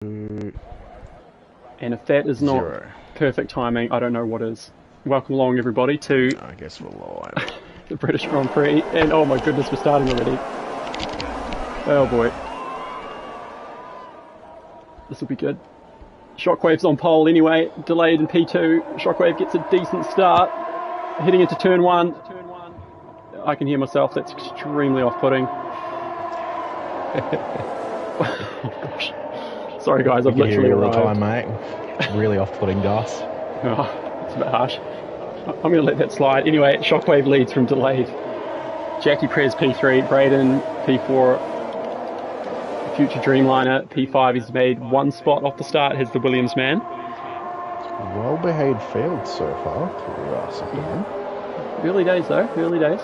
And if that is not perfect timing, I don't know what is. Welcome along, everybody, to I guess we're live. the British Grand Prix. And oh my goodness, we're starting already. Oh boy. This will be good. Shockwave's on pole anyway, delayed in P2. Shockwave gets a decent start. Heading into turn one. I can hear myself, that's extremely off-putting. Oh gosh. Sorry guys, I've literally all the arrived. time, mate. Really off-putting, Gus. Oh, it's a bit harsh. I'm going to let that slide. Anyway, Shockwave leads from delayed. Jackie Prez P3, Braden P4, future Dreamliner P5. He's made one spot off the start. Has the Williams man. Well-behaved field so far for us again. Early days though. Early days.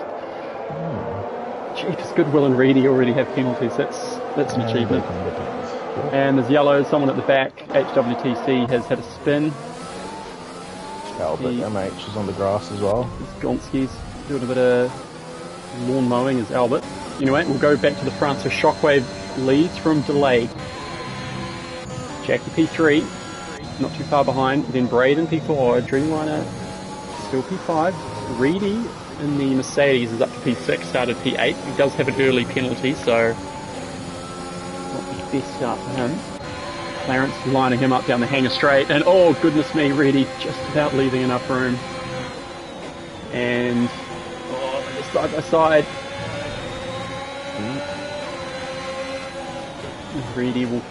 Jeepers, Goodwill and Reedy already have penalties. That's an achievement. And there's yellow. Someone at the back. HWTC has had a spin. Albert MH is on the grass as well. Gonski's doing a bit of lawn mowing as Albert. Anyway, we'll go back to the front. So Shockwave leads from delay. Jackie P3, not too far behind. Then Braden P4, Dreamliner still P5. Reedy in the Mercedes is up to P6, started P8. He does have an early penalty, so not the best start for him. Clarence lining him up down the hanger straight, and oh goodness me, Reedy just about leaving enough room. And side by side. Reedy will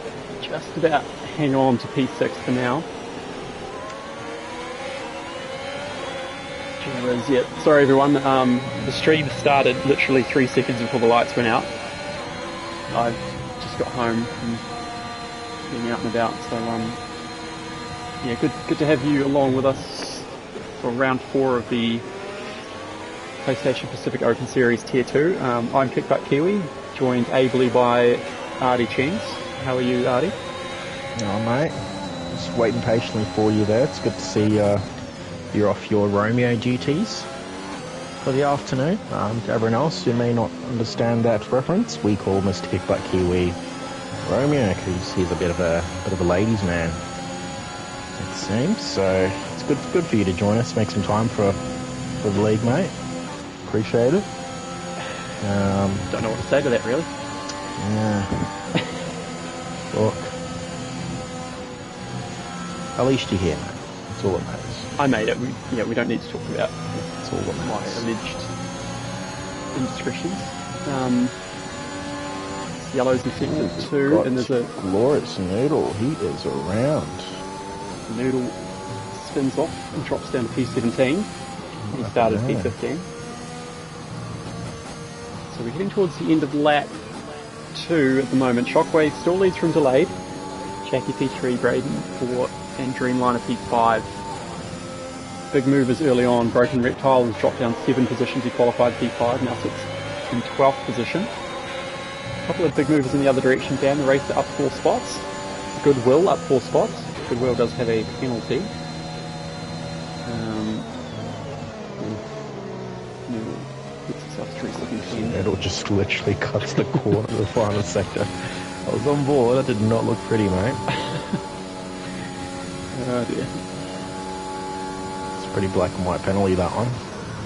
just about hang on to P6 for now. Yeah, sorry everyone, the stream started literally 3 seconds before the lights went out. I've just got home from being out and about, so yeah, good to have you along with us for round 4 of the PlayStation Pacific Open Series Tier 2. I'm kickbuttkiwi, joined ably by ardie-chengz. How are you, Ardie? Oh, mate. Just waiting patiently for you there. It's good to see you're off your Romeo duties for the afternoon. To everyone else who may not understand that reference, we call Mr. kickbuttkiwi Romeo because he's a bit of a ladies' man, it seems. So it's good for you to join us, make some time for the league, mate. Appreciate it. Don't know what to say to that, really. Yeah. Look, at least you're here, mate. That's all that matters. I made it. We don't need to talk about That's all that my matters. alleged indiscretions. Yellow's in sector 2, and there's a glorious Noodle. He is around. Noodle spins off and drops down to P17. He started P15. So we're heading towards the end of lap 2 at the moment. Shockwave still leads from delayed. Jackie P3, Braden 4, and Dreamliner P5. Big movers early on. Broken Reptile has dropped down 7 positions. He qualified P5, now sits in 12th position. A couple of big movers in the other direction down the race up 4 spots. Goodwill up 4 spots. Goodwill does have a penalty. It just literally cuts the corner of the final sector. I was on board. That did not look pretty, mate. Oh dear. It's a pretty black and white penalty, that one.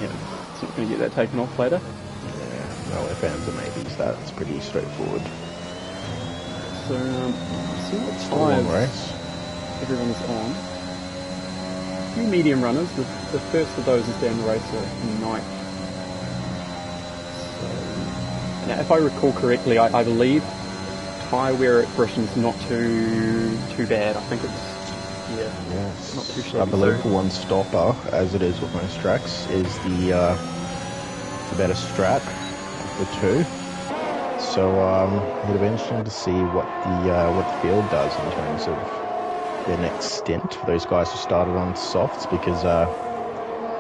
Yeah, it's not going to get that taken off later. Yeah, no ifs or maybes. That's pretty straightforward. So, see what tires everyone's on. A few medium runners. The first of those is down the race in 9th. So, now, if I recall correctly, I believe tyre wear at Britain's not too bad. I think it's not too shabby. I believe for one stopper, as it is with most tracks, is the better strat of the two. So it'll be interesting to see what the field does in terms of their next stint for those guys who started on softs, because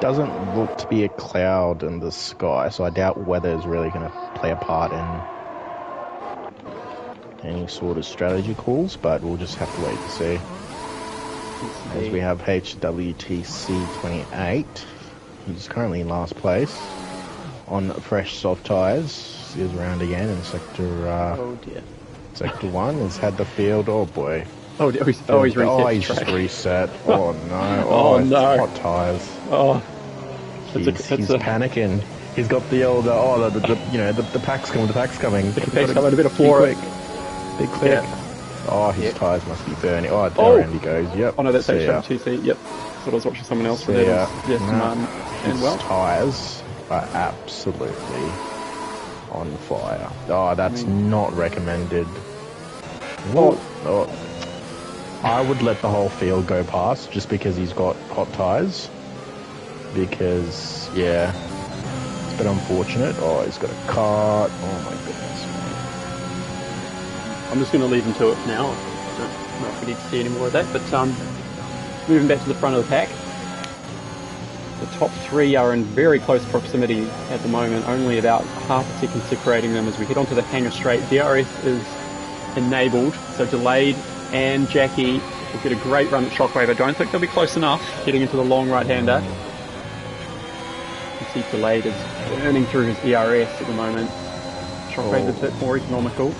doesn't look to be a cloud in the sky, so I doubt weather is really going to play a part in any sort of strategy calls, but we'll just have to wait to see. As we have HWTC 28, he's currently in last place on fresh soft tyres. He's around again in sector oh dear. Sector 1 has had the field, oh boy. Oh, he's reset. Oh, he's just reset. Oh no. Oh, no. Hot tires. Oh, He's panicking. He's got the old, the pack's coming, the pack's coming. The pack's coming, a bit of floor. Be quick. Yeah. Oh, his tyres must be burning. Oh, there Andy goes. Yep. Oh no, that's HWTC. Yep. Thought I was watching someone else for that. Yes, Martin. And his tyres are absolutely on fire. Oh, that's not recommended. Oh. I would let the whole field go past just because he's got hot tyres. Because, yeah, it's a bit unfortunate. Oh, he's got a cart. Oh my goodness. I'm just going to leave him to it now. I don't know if we need to see any more of that. But moving back to the front of the pack. The top three are in very close proximity at the moment. Only about half a second separating them as we head onto the hangar straight. DRS is enabled, so Delayed and Jackie will get a great run at Shockwave. I don't think they'll be close enough getting into the long right-hander. You see Delayed is burning through his ERS at the moment. Shockwave is a bit more economical,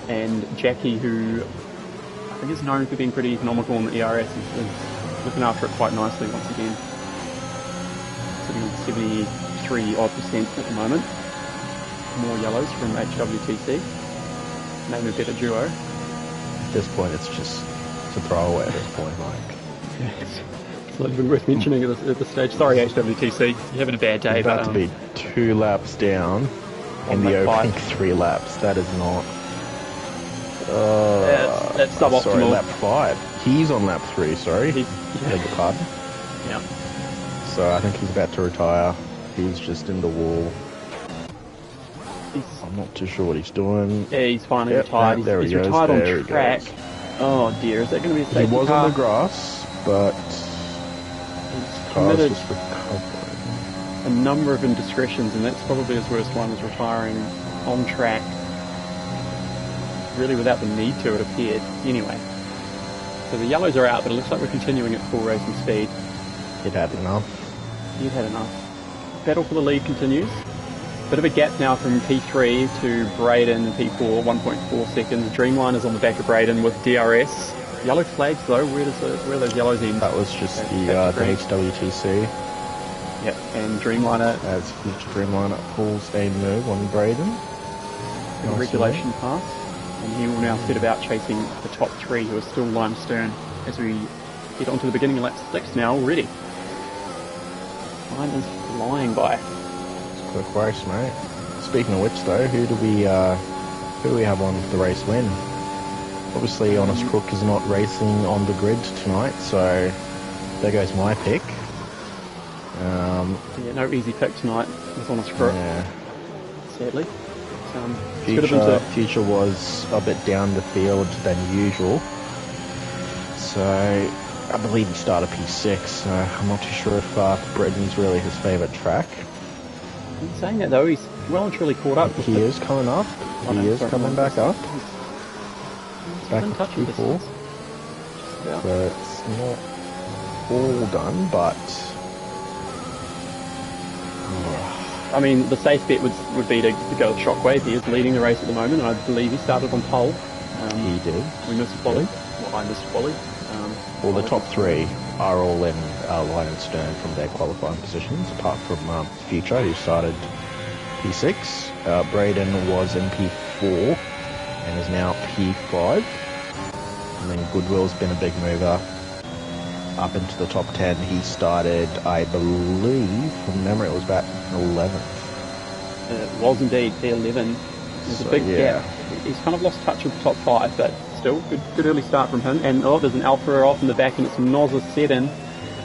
and Jackie, who I think is known for being pretty economical on the ERS, is looking after it quite nicely once again. Sitting on 73% odd at the moment. More yellows from HWTC. Name a better duo. At this point, it's just a throwaway at this point, Mike. It's not even worth mentioning at this stage. Sorry, HWTC, you're having a bad day. You're about to be 2 laps down in the opening 3 laps. That is not... that's suboptimal. Sorry, lap 5. He's on lap 3, sorry. Beg your pardon. Yeah. So I think he's about to retire. He's just in the wall. I'm not too sure what he's doing. Yeah, he's finally retired. He's retired on track. Oh dear, is that going to be a safety He was car? on the grass, but he's car's committed just recovering. a number of indiscretions, and that's probably his worst one, is retiring on track. Really without the need to, it appeared. Anyway. So the yellows are out, but it looks like we're continuing at full racing speed. He'd had enough. He'd had enough. Battle for the lead continues. Bit of a gap now from P3 to Braden, P4, 1.4 seconds. Dreamliner's on the back of Braden with DRS. Yellow flags though, where are those yellows end? That was just the HWTC. Yep, and Dreamliner... As future Dreamliner pulls a move on Braden. Nice regulation pass. And he will now set about chasing the top 3 who are still line astern as we get on to the beginning of lap 6 now already. Time is flying by. Quick race, mate. Speaking of which, though, who do we have on the race win? Obviously, Honest Crook is not racing on the grid tonight, so there goes my pick. Yeah, no easy pick tonight with Honest Crook. Yeah. Sadly. Future was a bit down the field than usual, so I believe he started P6. I'm not too sure if Brittany's really his favourite track. In saying that though, he's well and truly caught up. He is coming up. He is coming back up. Back to P4. So it's not all done, but... I mean, the safe bet would be to go with Shockwave. He is leading the race at the moment, and I believe he started on pole. He did. We missed Quali. Well, I missed Quali. Well, the top 3 are all in line and stern from their qualifying positions, apart from Future, who started P6. Braden was in P4 and is now P5. And then Goodwill's been a big mover up into the top 10. He started, I believe, from memory, it was about 11th. It was indeed P11. There's a big gap. He's kind of lost touch with the top 5, but still, good early start from him. And there's an Alpha off in the back, and it's Nozza Seddon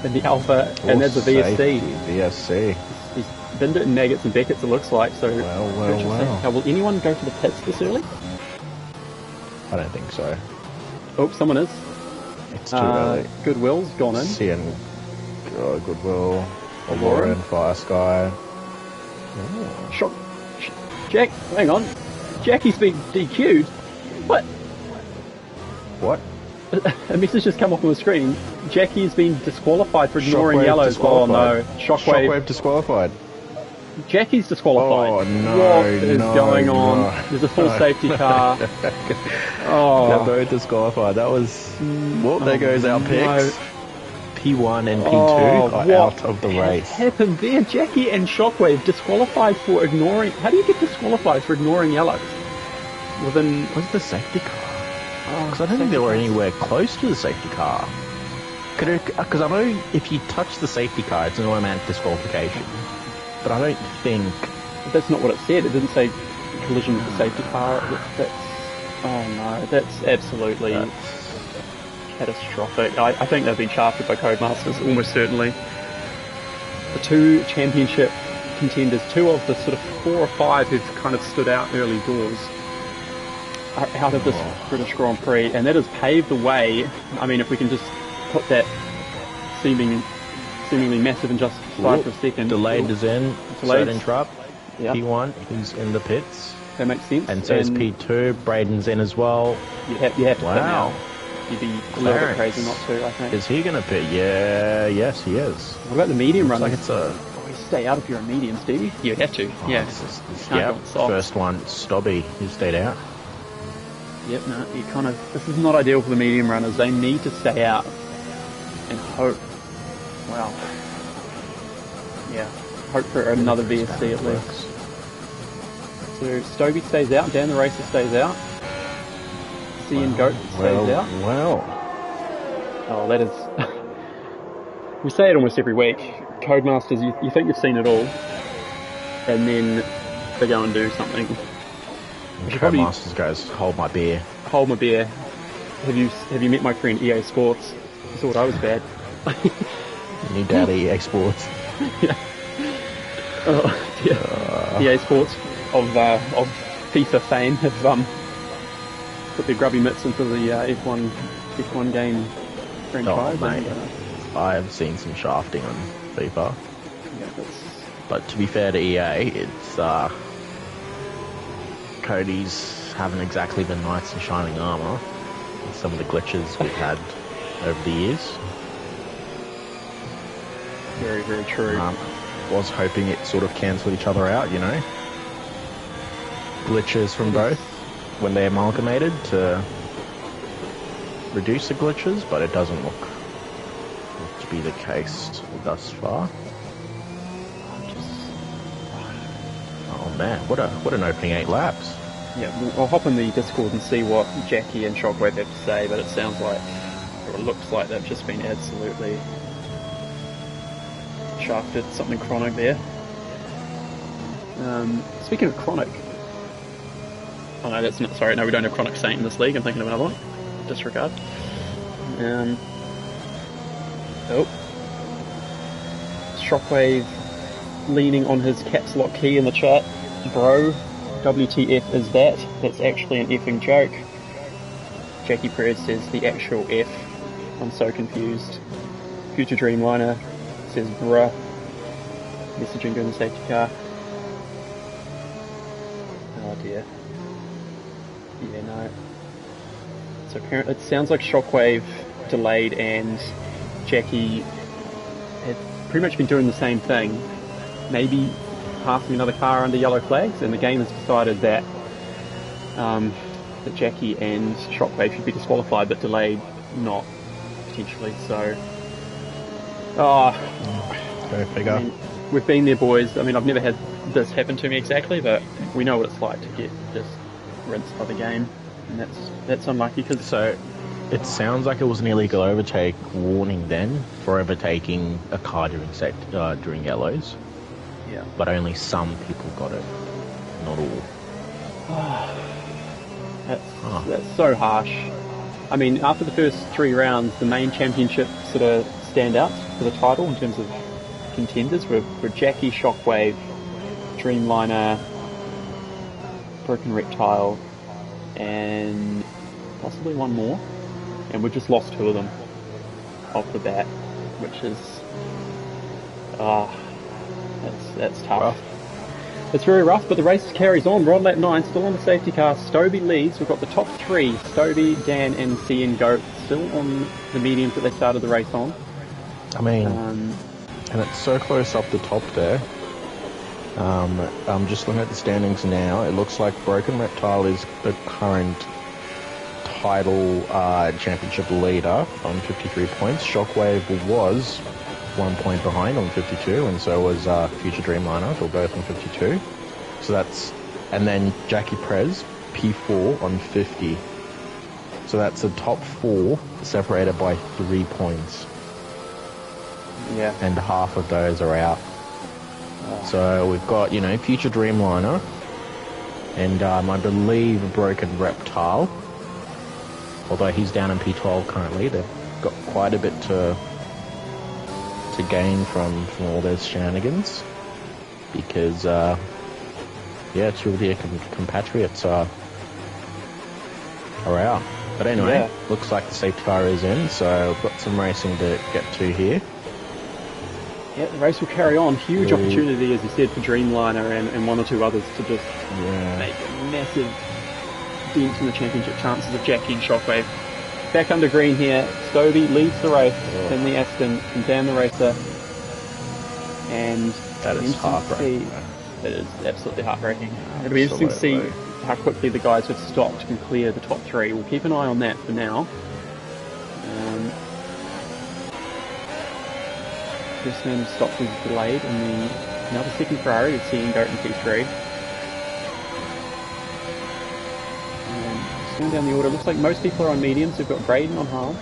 in the Alpha, and there's a VSC. VSC. He's binned it in Maggots and Beckett's, it looks like. So, well. Will anyone go to the pits this early? I don't think so. Oh, someone is. It's too early. Goodwill's gone in. Seeing Goodwill, Lauren, Fire Sky. Shock. Jack, hang on. Jackie's been DQ'd. What? A message just come up on the screen. Jackie's been disqualified for ignoring yellows. Oh no. Shockwave disqualified. Jackie's disqualified. Oh, no, what is going on? no. There's a full safety car. They're Oh, both disqualified. That was... Well, there goes our picks. no. P1 and P2 Oh, are what out of the has race. happened there? Jackie and Shockwave disqualified for ignoring... How do you get disqualified for ignoring yellows? Within... Was the safety car? Oh, Because I don't think they were anywhere close to the safety car. Because I know if you touch the safety car, it's an automatic disqualification. But I don't think... That's not what it said. It didn't say collision with the safety car. Oh no, that's absolutely catastrophic. I think they've been shafted by Codemasters, almost certainly. The two championship contenders, two of the sort of 4 or 5 who've kind of stood out early doors, are out of this British Grand Prix, and that has paved the way. I mean, if we can just put that seemingly massive injustice aside for a second. Delayed is in. Delayed. Certain trap. Yeah. P1, he's in the pits. That makes sense. And so is P2. Braden's in as well. You have to pit Wow. now. You'd be a little bit crazy not to, I think. Is he going to pit? Yeah, yes, he is. What about the medium Looks runners? like it's a... You stay out if you're a medium, Stevie. You have to. Yeah. Yep, first one, Stobby, he stayed out. Yep, no, you kind of... This is not ideal for the medium runners. They need to stay out and hope. Well, yeah, hope for another VSC at least. So Stobie stays out, Dan the Racer stays out. Ian Goat stays out. Wow. Oh, that is... we say it almost every week. Codemasters, you think you've seen it all, and then they go and do something. Codemasters goes, hold my beer. Hold my beer. Have you met my friend EA Sports? He thought I was bad. New daddy Esports. Yeah. Oh, yeah. EA Sports of FIFA fame have put their grubby mitts into the F1 game franchise. Oh, mate. I have seen some shafting on FIFA. Yeah, but to be fair to EA, it's Cody's haven't exactly been knights in shining armour with some of the glitches we've had over the years. very, very true. Was hoping it sort of cancelled each other out, you know. Glitches from both when they amalgamated to reduce the glitches, but it doesn't look to be the case thus far. Oh man, what an opening 8 laps. Yeah, I'll hop in the Discord and see what Jackie and Shockwave have to say, but it sounds like, or it looks like they've just been absolutely shafted. Something chronic there. Speaking of chronic, oh no, that's not, sorry, no, we don't have Chronic Saint in this league, I'm thinking of another one. Disregard. Shockwave leaning on his caps lock key in the chat. Bro, WTF is that? That's actually an effing joke. Jackie Perez says the actual F. I'm so confused. Future Dreamliner says bruh. Messaging during the safety car. Oh dear. Yeah, no. So apparently it sounds like Shockwave delayed and Jackie had pretty much been doing the same thing. Maybe passing another car under yellow flags, and the game has decided that that Jackie and Shockwave should be disqualified, but delayed not, potentially. So, Go figure. I mean, we've been there, boys. I mean, I've never had this happen to me exactly, but we know what it's like to get just rinsed by the game, and that's unlucky. Because So, it sounds like it was an illegal overtake warning then for overtaking a car during yellows. yeah, But only some people got it, not all. that's so harsh. I mean, after the first 3 rounds, the main championship sort of standouts for the title in terms of contenders were Jackie, Shockwave, Dreamliner, Broken Reptile, and possibly one more. And we've just lost 2 of them off the bat, which is that's tough. Rough. It's very rough, but the race carries on. We're on lap 9, still on the safety car. Stobie leads. We've got the top 3, Stobie, Dan, and CN Goat, still on the mediums that they started the race on. I mean, and it's so close up the top there. I'm just looking at the standings now. It looks like Broken Reptile is the current title championship leader on 53 points. Shockwave was 1 point behind on 52, and so was Future Dreamliner. They're both on 52. So that's, and then Jackie Prez, P4 on 50. So that's the top 4 separated by 3 points. Yeah. And half of those are out. So we've got, you know, Future Dreamliner and I believe Broken Reptile. Although he's down in P12 currently, they've got quite a bit to gain from all those shenanigans. Because, yeah, two of their compatriots are out. But anyway, looks like the safety car is in, so we've got some racing to get to here. Yeah, the race will carry on. Huge opportunity, as you said, for Dreamliner and one or two others to just make a massive dent in the championship chances of Jackie and Shockwave. Back under green here, Stovey leads the race in the Aston from Dan the Racer. And that is heartbreaking. It is absolutely heartbreaking. It'll be interesting to see how quickly the guys who've stopped can clear the top 3. We'll keep an eye on that for now. First man stopped was delayed, and then another second Ferrari with seeing Goat in P3. And going down the order, looks like most people are on mediums. We've got Braden on hards.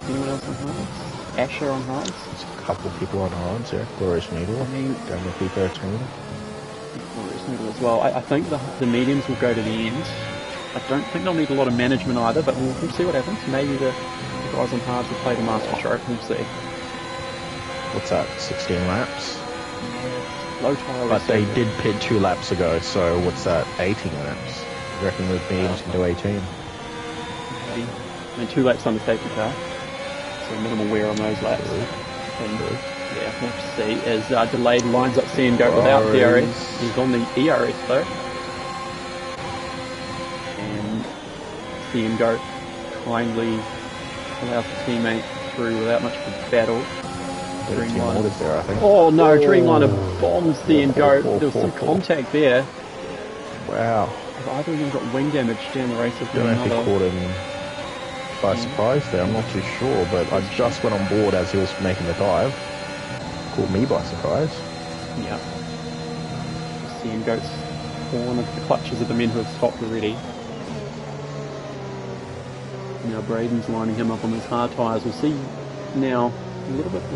Anyone else on hards? Asher on hards. There's a couple of people on hards, yeah. Glorious Needle. Down with P13. Glorious Needle as well. I think the mediums will go to the end. I don't think they'll need a lot of management either, but we'll see what happens. Maybe the guys on hards will play the Master Stroke. We'll see. What's that, 16 laps? Low tire. But they did pit 2 laps ago, so what's that, 18 laps? I reckon with mediums can do 18. Maybe. I mean, 2 laps on the safety car, so minimal wear on those laps. And, yeah, we'll have to see as Delayed lines up seeing Goat without DRS. He's on the ERS though. And seeing Goat kindly allows the teammate through without much of a battle. Dreamliner there, I think. Oh no, Dreamliner bombs the Goat. There was some contact there. Wow. Have either of them got wing damage down the race? I don't know if he caught him by surprise there, I'm not too sure, but I just went on board as he was making the dive. Caught me by surprise. Yeah. Seeing Goat's fallen into the clutches of the men who have stopped already. Now Braden's lining him up on those hard tyres. We'll see now a little bit of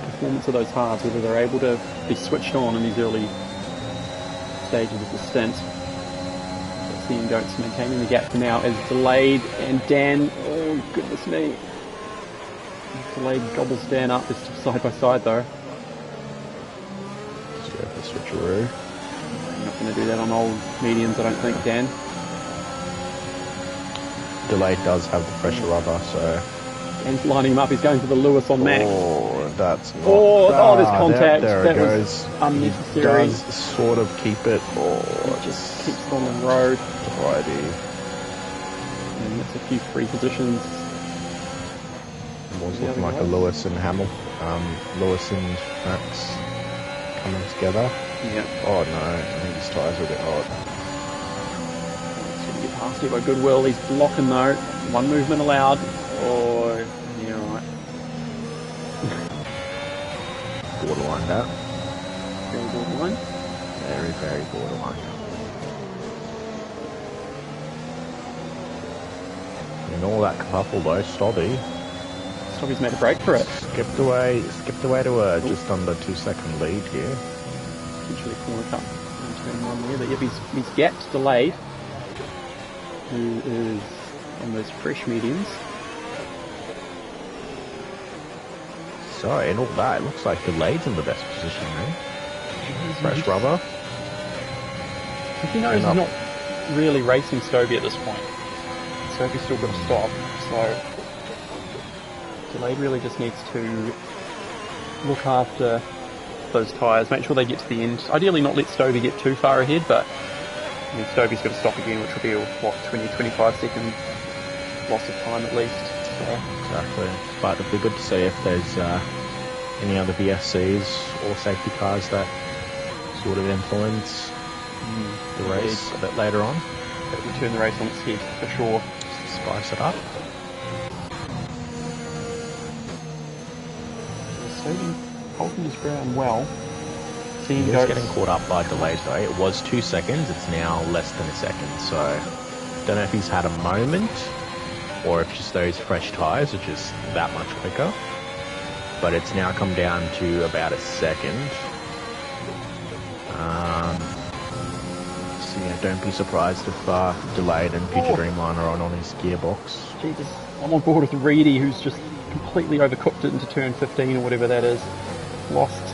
performance of those hards, whether they're able to be switched on in these early stages of the stint. Seeing Goats maintaining the gap for now is Delayed, and Dan, oh goodness me. Delayed gobbles Dan up. They're still side by side though. Let's go for the switcheroo. You're not going to do that on old mediums, I don't think, Dan. Delayed does have the pressure rubber, so... Dan's lining him up. He's going for the Lewis on Max. Oh, that's not... Oh, there's contact. There that it goes. Was unnecessary. He does sort of keep it. Oh, it just keeps it on the road. Righty. And that's a few free positions. It was looking like a Lewis and Lewis and Max coming together. Yeah. Oh no, I think his tyres are a bit hot. He's going to get past here by Goodwill. He's blocking though. One movement allowed. Oh, yeah, right. Borderline that. Very borderline. Very, very borderline. And all that kerfuffle though, Stobby's made a break for it. Skipped away to a just under 2-second lead here. Potentially corner cut in turn 1 there, but yep, he's gapped Delayed, who is on those fresh mediums. So, in all that, it looks like Delayed's in the best position, eh? Fresh rubber. He knows he's not really racing Stovey at this point. Stovey's still got to stop, so Delayed really just needs to look after those tyres, make sure they get to the end. Ideally not let Stovey get too far ahead, but I mean, Stovey's got to stop again, which will be a, 20-25 second loss of time at least. So. Exactly. But it'd be good to see if there's any other VSCs or safety cars that sort of influence the race a bit later on. But we turn the race on its head for sure. Spice it up. Sodium holding his ground well. He's getting caught up by delays though. It was 2 seconds, it's now less than a second. So, don't know if he's had a moment or if just those fresh tyres are just that much quicker. But it's now come down to about a second. So yeah, don't be surprised if Delayed and Future Dreamliner are on his gearbox. Jesus, I'm on board with Reedy, who's just completely overcooked it into turn 15 or whatever that is. Lost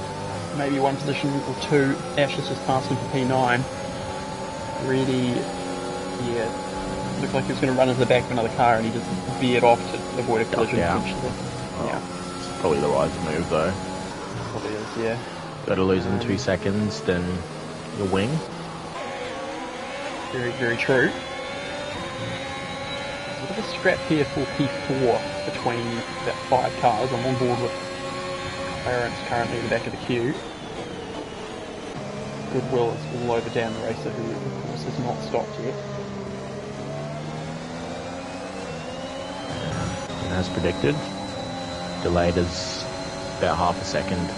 maybe one position or two. Ash has just passed him for P9. Reedy, yeah, looked like he was going to run into the back of another car and he just veered off to avoid a collision essentially. Yeah. It's probably the right move though. Probably is, yeah. Better lose in 2 seconds than your wing. Very, very true. A bit of a scrap here for P4 between about 5 cars. I'm on board with Clarence currently in the back of the queue. Goodwill is all over down the racer, who of course has not stopped yet. And as predicted, Delayed is about half a second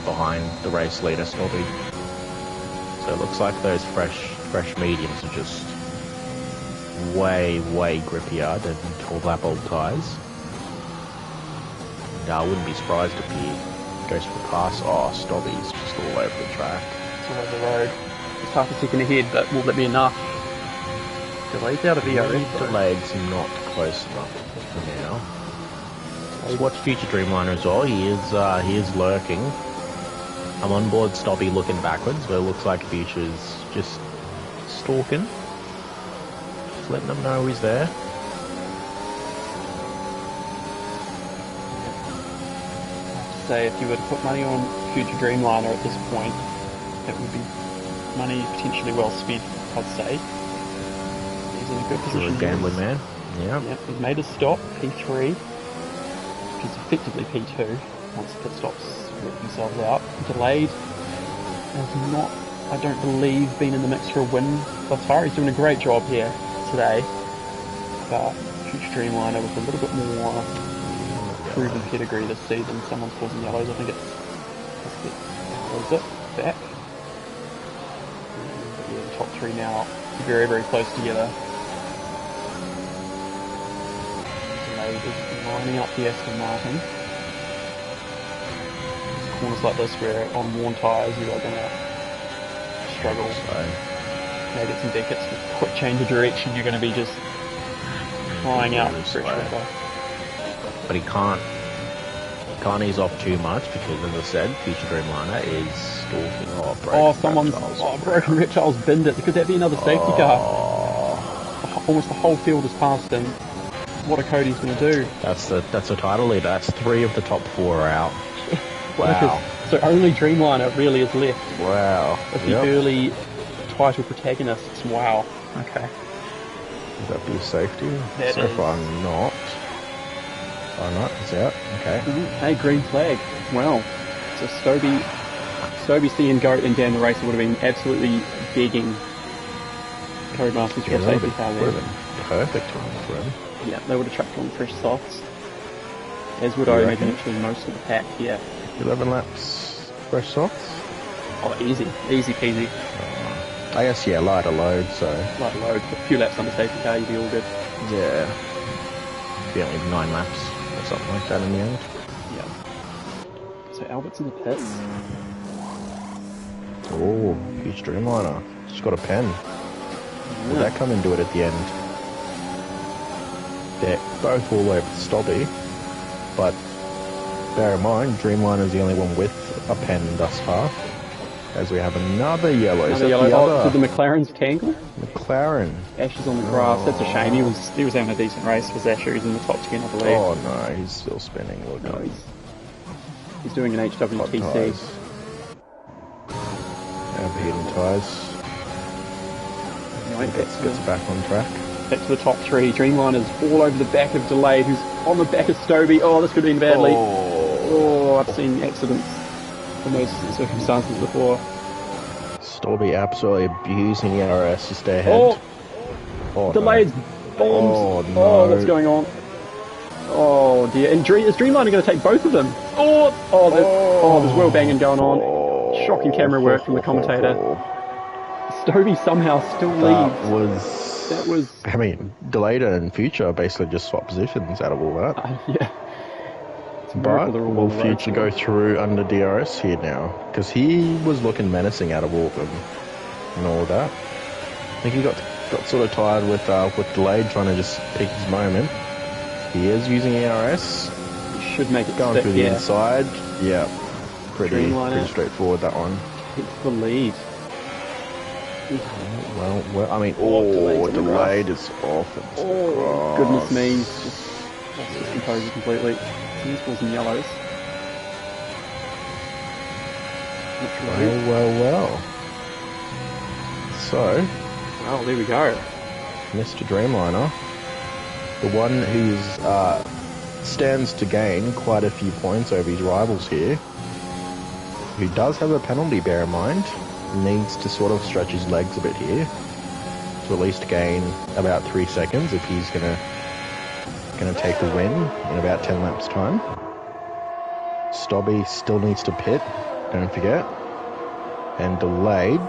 behind the race leader, Snobby. So it looks like those fresh mediums are just way grippier than tall lap old tyres. And I wouldn't be surprised if he goes for a pass. Oh, Stobby's just all over the track. It's all over the road. He's half a second ahead, but will that be enough? Delayed's out of the area. Delayed's not close enough for now. Let's watch Future Dreamliner as well. He is lurking. I'm on board Stobby looking backwards, but it looks like Future's just stalking. Just letting them know he's there. Say if you were to put money on Future Dreamliner at this point, it would be money potentially well spent, I'd say. He's in a good position. You're a gambling man. Yeah. Yep, he's made a stop, P3. He's effectively P2 once the pit stops work themselves out. Delayed has not, I don't believe, been in the mix for a win thus far. He's doing a great job here today. But Future Dreamliner with a little bit more proven pedigree this season. Someone's causing yellows. I think it's back. But yeah, the top three now very close together. Delayed is lining up the Aston Martin. There's corners like this where on worn tyres you are going to struggle. So maybe it's in Beckett's quick change of direction. You're going to be just flying out. But he can't ease off too much because, as I said, Future Dreamliner is stalking. Broken Reptile's binned it. Could that be another safety car? Almost the whole field has passed him. What are Cody's going to do? That's the title leader. That's 3 of the top 4 are out. Wow. So only Dreamliner really is left. Wow. As the early title protagonists. Wow. Okay. Would that be a safety? That so far not. Oh no, it's out. Okay. Hey, green flag. Wow. So Stobie seeing Goat and down the race would have been absolutely begging Codemasters for a safety car there. Would have been perfect for him. Yeah, they would have chucked on fresh softs. As would I imagine actually most of the pack, yeah. 11 laps fresh softs? Oh, easy peasy. I guess, yeah, lighter load, so... Lighter load, a few laps on the safety car, you'd be all good. Yeah. Be only 9 laps or something like that in the end. Yeah. So Albert's in the pits. Oh, huge Dreamliner. Just got a pen. Will that come into it at the end? They're both all over Stobby, but bear in mind, Dreamliner's the only one with a pen thus far. As we have another yellow. Did the McLaren's tangle? McLaren. Ash is on the grass. That's a shame. He was having a decent race for Zasher. He's in the top 10, I believe. Oh no, he's still spinning. Look, no, he's doing an HWTC. Overheating tyres. Gets back on track. Back to the top 3. Dreamliner's all over the back of Delayed, who's on the back of Stobie. Oh, this could have been badly. Oh, I've seen accidents in those circumstances before. Storby absolutely abusing the RS to stay ahead. Oh, delayed bombs. No. Oh, what's going on? Oh dear. And is Dreamliner going to take both of them? There's wheel banging going on. Shocking camera work from the commentator. Stovey somehow still leads. That was. I mean, delayed and future basically just swap positions out of all that. Yeah. But will Future go through under DRS here now? Because he was looking menacing out of all of them and all of that. I think he got sort of tired with delayed, trying to just pick his moment. He is using ERS. He should make it going stick, through the inside. Yeah, pretty straightforward, that one. Takes the lead. Well, I mean, delayed is off. Goodness me, he's just lost his composure completely. Neutrals and yellows. Well. So, there we go. Mr. Dreamliner, the one who stands to gain quite a few points over his rivals here, who does have a penalty, bear in mind, needs to sort of stretch his legs a bit here to at least gain about 3 seconds if he's gonna take the win in about 10 laps time. Stobby still needs to pit, don't forget, and delayed.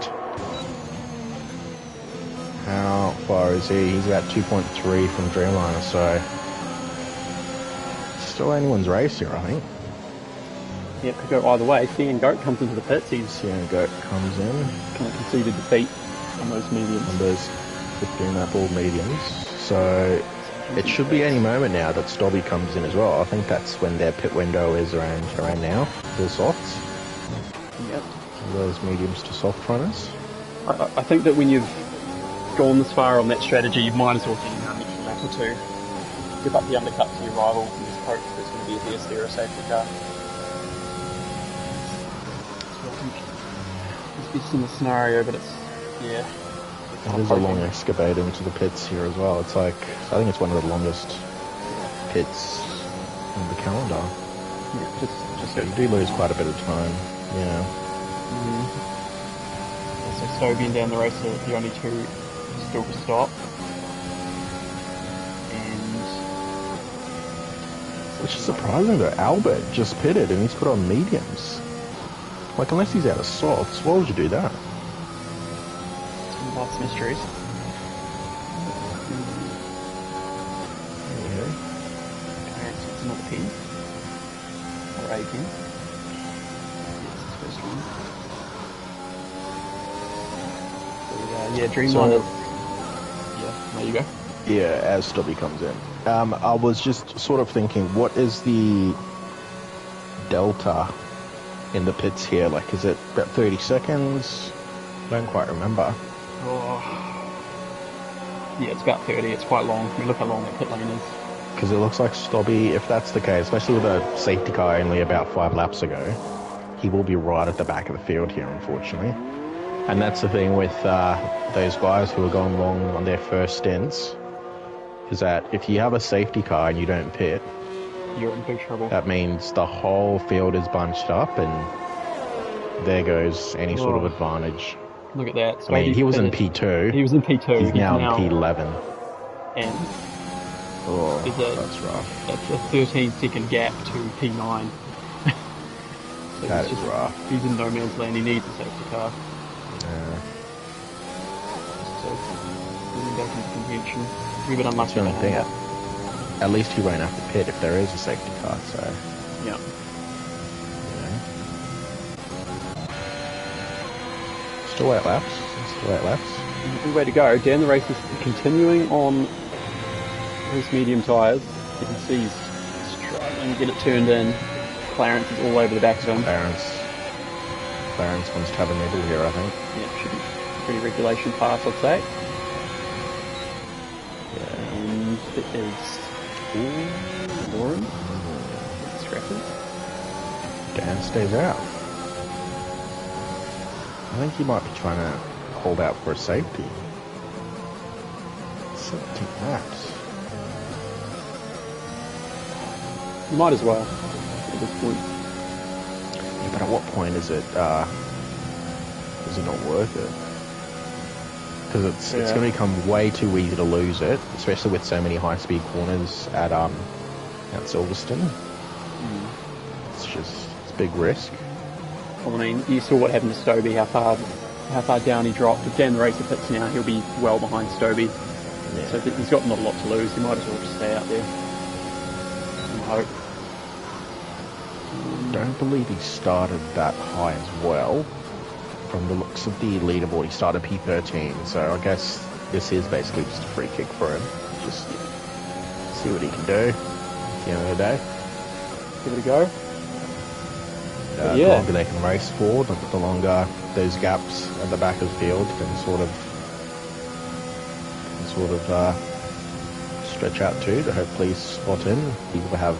How far is he? He's about 2.3 from Dreamliner, so still anyone's race here, I think. Yeah, could go either way. Seeing Goat comes into the pits. Seeing Goat comes in. Kind of conceded defeat on those mediums. On those 15-lap all mediums. So it should be any moment now that Stobby comes in as well. I think that's when their pit window is around now. For the softs. Yep. Those mediums to soft runners. I think that when you've gone this far on that strategy, you might as well get an extra lap or two. Give up the undercut to your rival and just hope there's going to be a VSD or a safety car. So I think it's best in the scenario, but it's, yeah. It is a long escapade into the pits here as well. It's like, I think it's one of the longest pits in the calendar. Yeah, just so you do lose quite a bit of time, yeah. So Stovey and down the race are the only two still to stop. Which is surprising though, Albert just pitted and he's put on mediums. Like, unless he's out of softs, why would you do that? Lots of mysteries. Okay. Alright, so it's another pin. Or a pin. Yes, it's the first one. So, Dreamliner. Yeah, there you go. Yeah, as Stubby comes in. I was just sort of thinking, what is the delta in the pits here? Like, is it about 30 seconds? I don't quite remember. Yeah, it's about 30. It's quite long. We look how long that pit lane is. Because it looks like Stobby, if that's the case, especially with a safety car only about 5 laps ago, he will be right at the back of the field here, unfortunately. And that's the thing with those guys who are going long on their first stints, is that if you have a safety car and you don't pit, you're in big trouble. That means the whole field is bunched up, and there goes any sort of advantage. Look at that. I mean, he was in P2. He was in P2. He's now in P11. And that's rough. That's a 13-second gap to P9. So that is rough. He's in no man's land. He needs a safety car. Yeah. So, moving back into contention. We're a bit unlucky. That's the only thing. At least he won't have to pit if there is a safety car, so... Yeah. Still 8 laps. Good way to go. Down the race is continuing on his medium tyres. You can see he's struggling to get it turned in. Clarence is all over the back of him. Clarence wants to have a medal here, I think. Yeah, should be pretty regulation pass, I'd say. Yeah. And it is Lauren. Scrappy. Dan stays out. I think he might be trying to hold out for a safety. 17 laps. You might as well at this point. Yeah, but at what point is it is it not worth it? Because it's going to become way too easy to lose it, especially with so many high-speed corners at Silverstone. It's a big risk. Well, I mean, you saw what happened to Stobie, how far down he dropped. If Dan the Racer pits now, he'll be well behind Stobie. Yeah. So he's got not a lot to lose. He might as well just stay out there and hope. I don't believe he started that high as well. From the looks of the leaderboard, he started P13, so I guess this is basically just a free kick for him. Just see what he can do at the end of the day. Give it a go. The longer they can race for, the longer those gaps at the back of the field can sort of stretch out to hopefully spot in. People have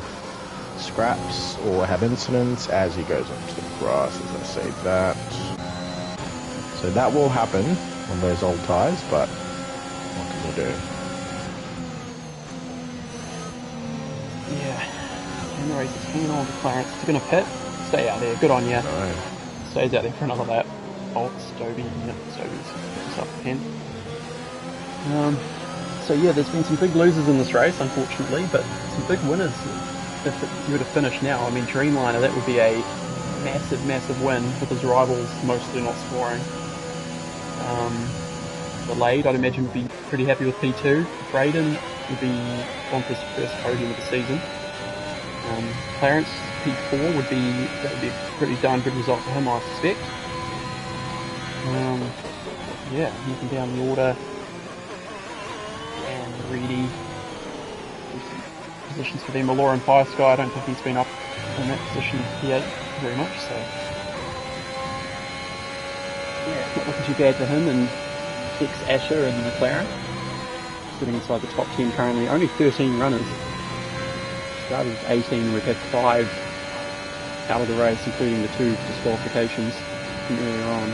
scraps or have incidents as he goes onto the grass, as I say that. So that will happen on those old tyres, but what can you do? Yeah, and the race is hanging on to Clarence. He's going to pit. Stay out there. Good on you. No. Stays out there for another lap. Oh, Stobie's up again. So yeah, there's been some big losers in this race, unfortunately, but some big winners. If you were to finish now, I mean, Dreamliner, that would be a massive, massive win with his rivals mostly not scoring. Delayed, I'd imagine, would be pretty happy with P2. Braden would be on his first podium of the season. Clarence, P4 would be a pretty darn good result for him, I suspect. Yeah, moving down the order. And Reedy. Positions for them. Lauren Fire Sky, I don't think he's been up in that position yet very much, so yeah, it's not looking too bad for him. And ex-Asher and McLaren sitting inside the top 10 currently. Only 13 runners. Started with 18, we've had 5 out of the race, including the 2 disqualifications from earlier on.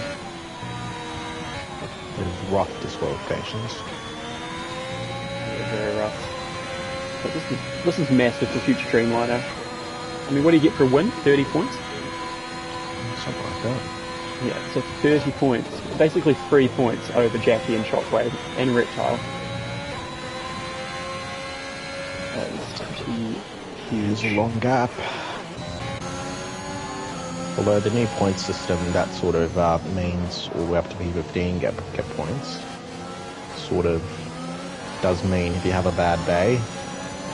Those rough disqualifications. Yeah, very rough. But this is massive for future Dreamliner. I mean, what do you get for a win? 30 points? Something like that. Yeah, so 30 points. Basically 3 points over Jackie and Shockwave and Reptile. That is pretty huge. There's a long gap. Although the new point system, that sort of means all the way up to P15 get points. Sort of does mean if you have a bad day,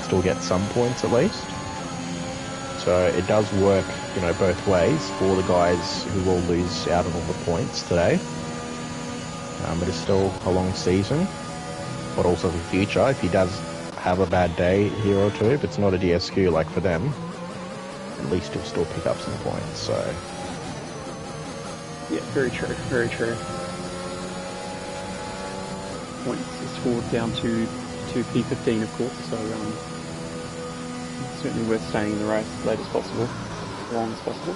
still get some points at least. So it does work, both ways for the guys who will lose out on all the points today. But it's still a long season, but also for the future. If he does have a bad day here or two, if it's not a DSQ like for them, at least he'll still pick up some points. So yeah, very true, very true. Points are scored down to P15, of course, so certainly worth staying in the race as late as possible, as long as possible.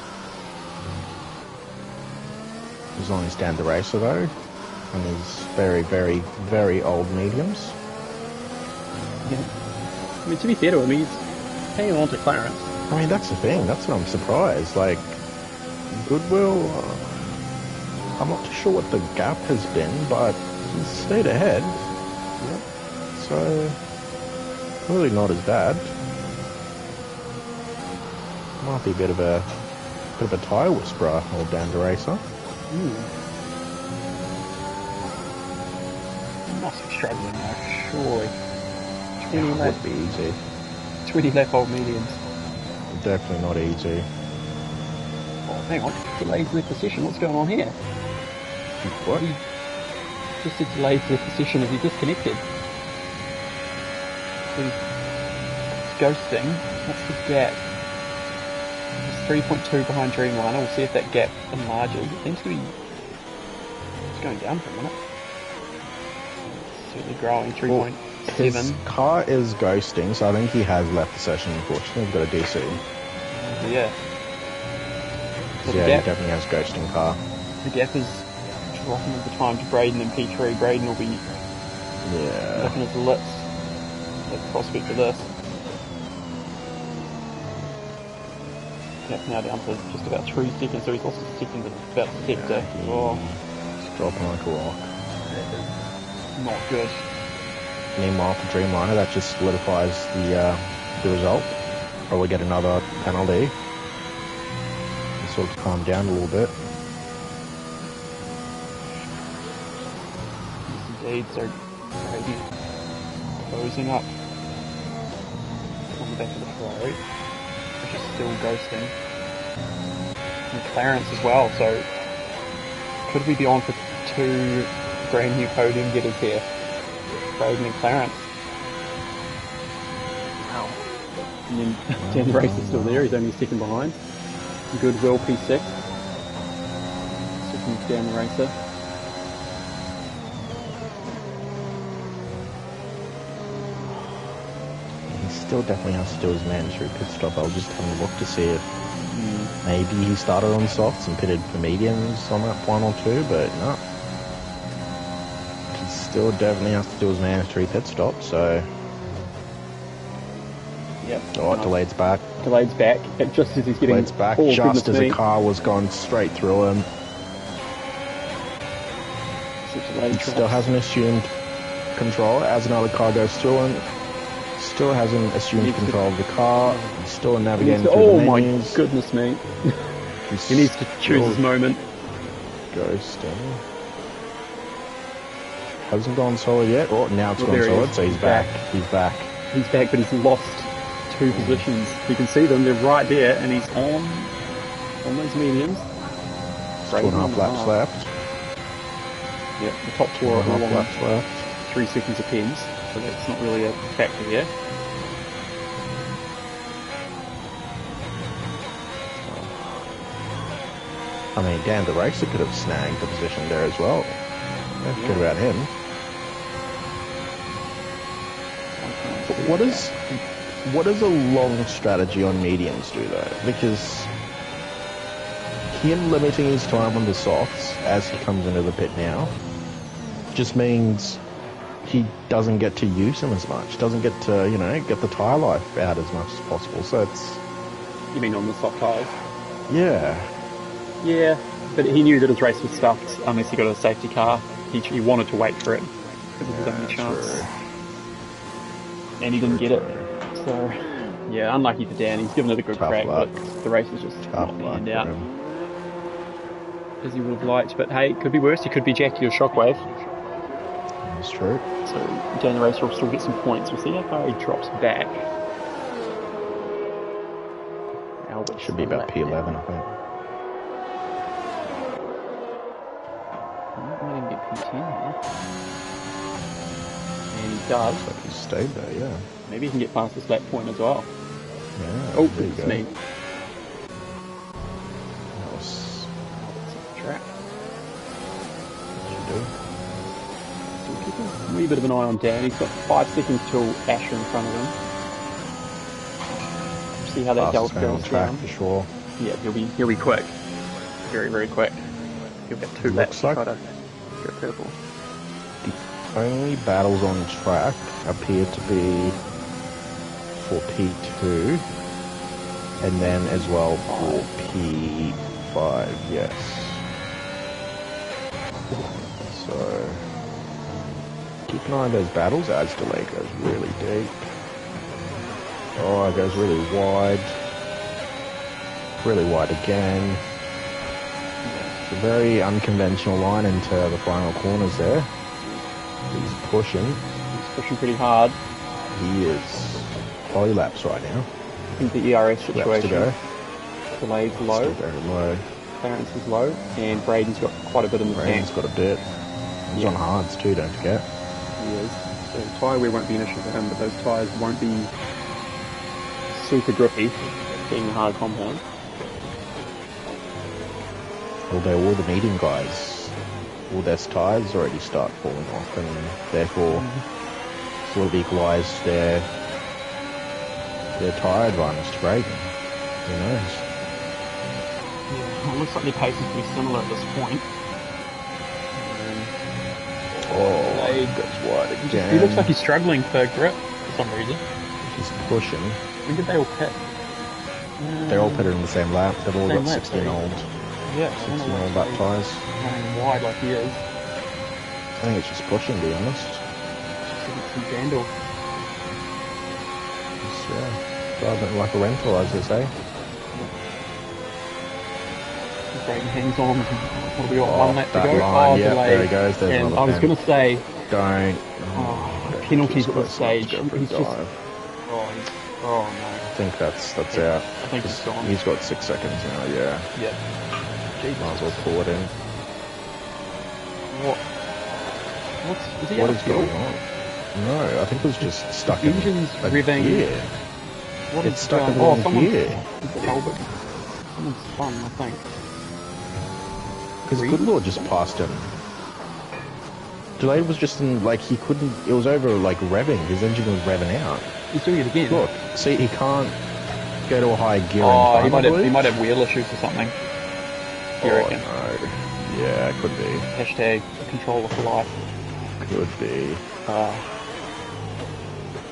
As long as Dan the Racer though, and his very, very, very old mediums. Yeah. I mean, to be fair to him, he's hanging on to Clarence. I mean, that's the thing, that's what I'm surprised. Like, Goodwill, I'm not too sure what the gap has been, but he's stayed ahead. Yep. So, really not as bad. Might be a bit of a tyre whisperer, old Dan the Racer. Must be struggling though, surely. 20 It lap, would be easy. 20 lap old mediums. Definitely not easy. Oh, hang on, delays left the session, what's going on here? What? He just did delays left the session as he disconnected. So he's ghosting. What's the gap? It's 3.2 behind Dreamliner. We'll see if that gap enlarges. It seems to be going down for a minute. Certainly growing, 3.7. His car is ghosting, so I think he has left the session, unfortunately. We've got a DC. Yeah. So Yeah, he definitely has ghosting car. The gap is dropping at the time to Braden and P3. Braden will be looking at the lips at the prospect of this. That's now down to just about 3 seconds, so he's lost a second and about a sector. Oh, Just dropping like a rock. that is not good. Meanwhile, for Dreamliner, that just solidifies the result. Probably get another penalty. And sort of calm down a little bit. Indeed, so Brady closing up on the back of the throw, which is still ghosting. And Clarence as well, so could we be on for 2 brand new podium getters here? Braden and Clarence. Wow. And then Dan Race is still there, he's only a second behind. Goodwill P6. Second down the racer. Still definitely has to do his mandatory pit stop. I'll just have a look to see if maybe he started on softs and pitted for mediums on that 1 or 2, but no. He still definitely has to do his mandatory pit stop, so... Yep. Oh, delayed's back. Delayed's back, just as he's getting... Delayed's back, just as a car was going straight through him. He still hasn't assumed control as another car goes through him. Still hasn't assumed control of the car. He's still navigating through the menus. My goodness me. He needs to choose his moment. Ghosting. Hasn't gone solid yet. Oh, now it's gone solid, so he's back. He's back. He's back, but he's lost 2 positions. You can see them, they're right there, and he's on those mediums. 2.5 laps left. Yeah, the top 4 are 2.5 laps left. 3 seconds apiece, so that's not really a factor here. I mean, Dan the Racer could have snagged the position there as well. That's good about him. But what does a long strategy on mediums do though? Because him limiting his time on the softs as he comes into the pit now just means he doesn't get to use them as much, doesn't get to, you know, get the tyre life out as much as possible. So it's... You mean on the soft tyres? Yeah. Yeah, but he knew that his race was stuffed unless he got a safety car. He wanted to wait for it because it was his only chance. True. And he didn't get it. So, yeah, unlucky for Dan. He's given it a good crack, but the race was just not the end out as he would have liked. But hey, it could be worse. He could be Jackie or Shockwave. That's true. So Dan the Racer will still get some points. We'll see how far he drops back. Should be about P11, I think. Might even get P10 here. And he does. Looks like he's stayed there, yeah. Maybe he can get past this lap point as well. Yeah. Oh, goodness me. That was... Track. What you Still keeping a wee bit of an eye on Dan. He's got 5 seconds till Asher in front of him. See how that Delta goes down. For sure. Yeah, he'll be quick. Very, very quick. He'll get 2 laps to try to go purple. The only battles on track appear to be for P2 and then as well for P5, yes. So keep an eye on those battles as delay goes really deep. Oh, it goes really wide. Really wide again. It's a very unconventional line into the final corners there. He's pushing. He's pushing pretty hard. He is polylaps right now. I think the ERS situation. To go. Delay's low. Still very low. Clarence is low. And Braden's got quite a bit in the tank. Braden's got a bit. He's on hards too, don't forget. He is. So the tyre wear won't be an issue for him, but those tyres won't be super grippy, being a hard compound. Although all the medium guys, all their tyres already start falling off and therefore sort of equalise their tyre advantage to Braden. Who knows? Yeah, it looks like their pace is pretty similar at this point. He goes wide again. He looks like he's struggling for grip for some reason. He's pushing. When did they all pit? They're all pitted in the same lap. They've all Same got lap, 16-year-old. Yeah, 16-year-old lap tyres. Running wide like he is. I think it's just pushing, to be honest. Just some vandal. It's, driving like a rental, as they say. Brayden hangs on. What have we got? Oh, 1 lap to that go. line, yep, delayed. there he goes. There's and another I was pen. going to say, Don't. penalties at close this stage. enough to go for a He's just. dive. Oh no. I think that's I out. think he's gone. He's got 6 seconds now, yeah. Yep. Jesus. Might as well pull it in. Is he What out is of fuel? going on? No, I think it was just stuck The in engine's a revving. gear. What It's is stuck in the going on? wrong gear. Someone's spun, I think. Because Goodlaw just passed him. Delayed was just in, like, he couldn't, it was over, like, revving. His engine was revving out. He's doing it again. Look, see, he can't go to a higher gear. Oh, in time, he might have wheel issues or something. You reckon? No. Yeah, it could be. Hashtag controller for life. Could be.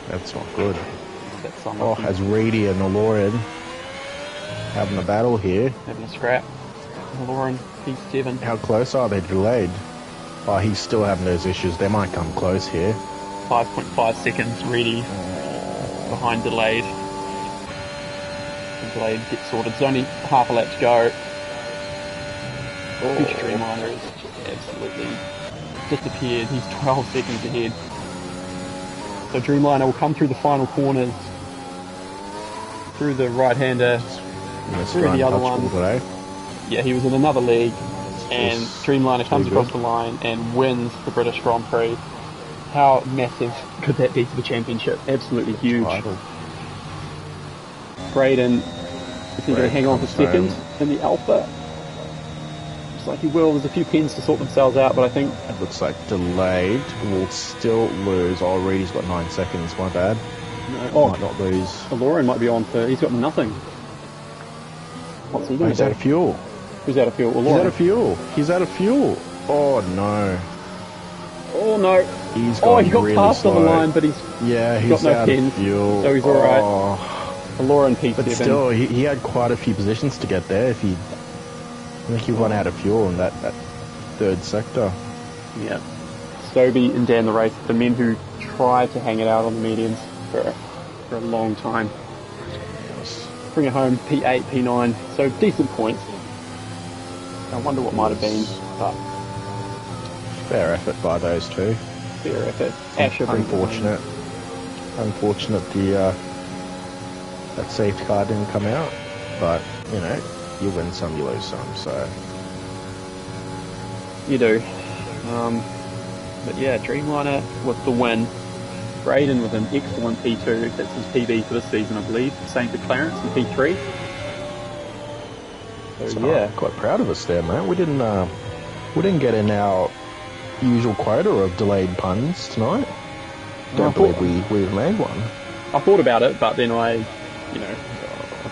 That's not good. That's Oh, as Reedy and Aloran having a battle here. Having a scrap. Lauren, P7. How close are they? Delayed. Oh, he's still having those issues. They might come close here. 5.5 seconds, Reedy behind delayed. And delayed gets sorted. There's only half a lap to go. Future Dreamliner is just absolutely disappeared. He's 12 seconds ahead. So Dreamliner will come through the final corners, through the right-hander, through the other one. Yeah, he was in another league, and Dreamliner comes across the line and wins the British Grand Prix. How massive could that be for the championship? Absolutely huge. Brayden, is he going to hang on for second in the Alpha? Looks like he will. There's a few pins to sort themselves out, but I think... It looks like delayed will still lose. Oh, Reedy's got 9 seconds, my bad. No, might not lose. Lauren might be on for... He's got nothing. What's he doing? He's out of fuel. Who's out of fuel? He's out of fuel. He's out of fuel. Oh, no. Oh, no. He's gone he got really past slow. on the line, but he's got no out pins, of fuel. so he's alright. Lauren P7. But still, he had quite a few positions to get there. I think he went out of fuel in that third sector. Yeah. Stobie and Dan the race, the men who tried to hang it out on the mediums for a long time. Bring it home, P8, P9, so decent points. I wonder what might have been, but... Fair effort by those two. Fair effort. Asher Unfortunate that safety car didn't come out, but, you know, you win some, you lose some, so... You do. But yeah, Dreamliner with the win. Brayden with an excellent P2, that's his PB for this season, I believe. Same for Clarence in P3. So yeah. I'm quite proud of us there, mate. We didn't get in our usual quota of delayed puns tonight. Don't believe we made one. I thought about it, but then I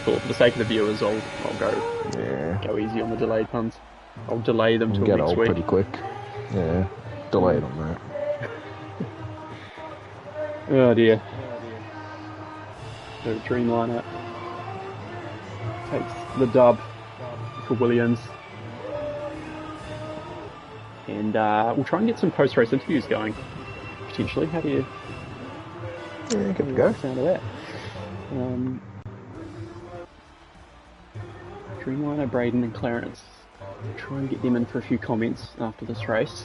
thought for the sake of the viewers, I'll go easy on the delayed puns. I'll delay them till next week. Pretty quick. Yeah, delayed on that. Oh dear. So Dreamliner takes the dub for Williams. And we'll try and get some post-race interviews going, potentially. How do you... Yeah, good to go. Sound of that. Dreamliner, Brayden and Clarence. Try and get them in for a few comments after this race.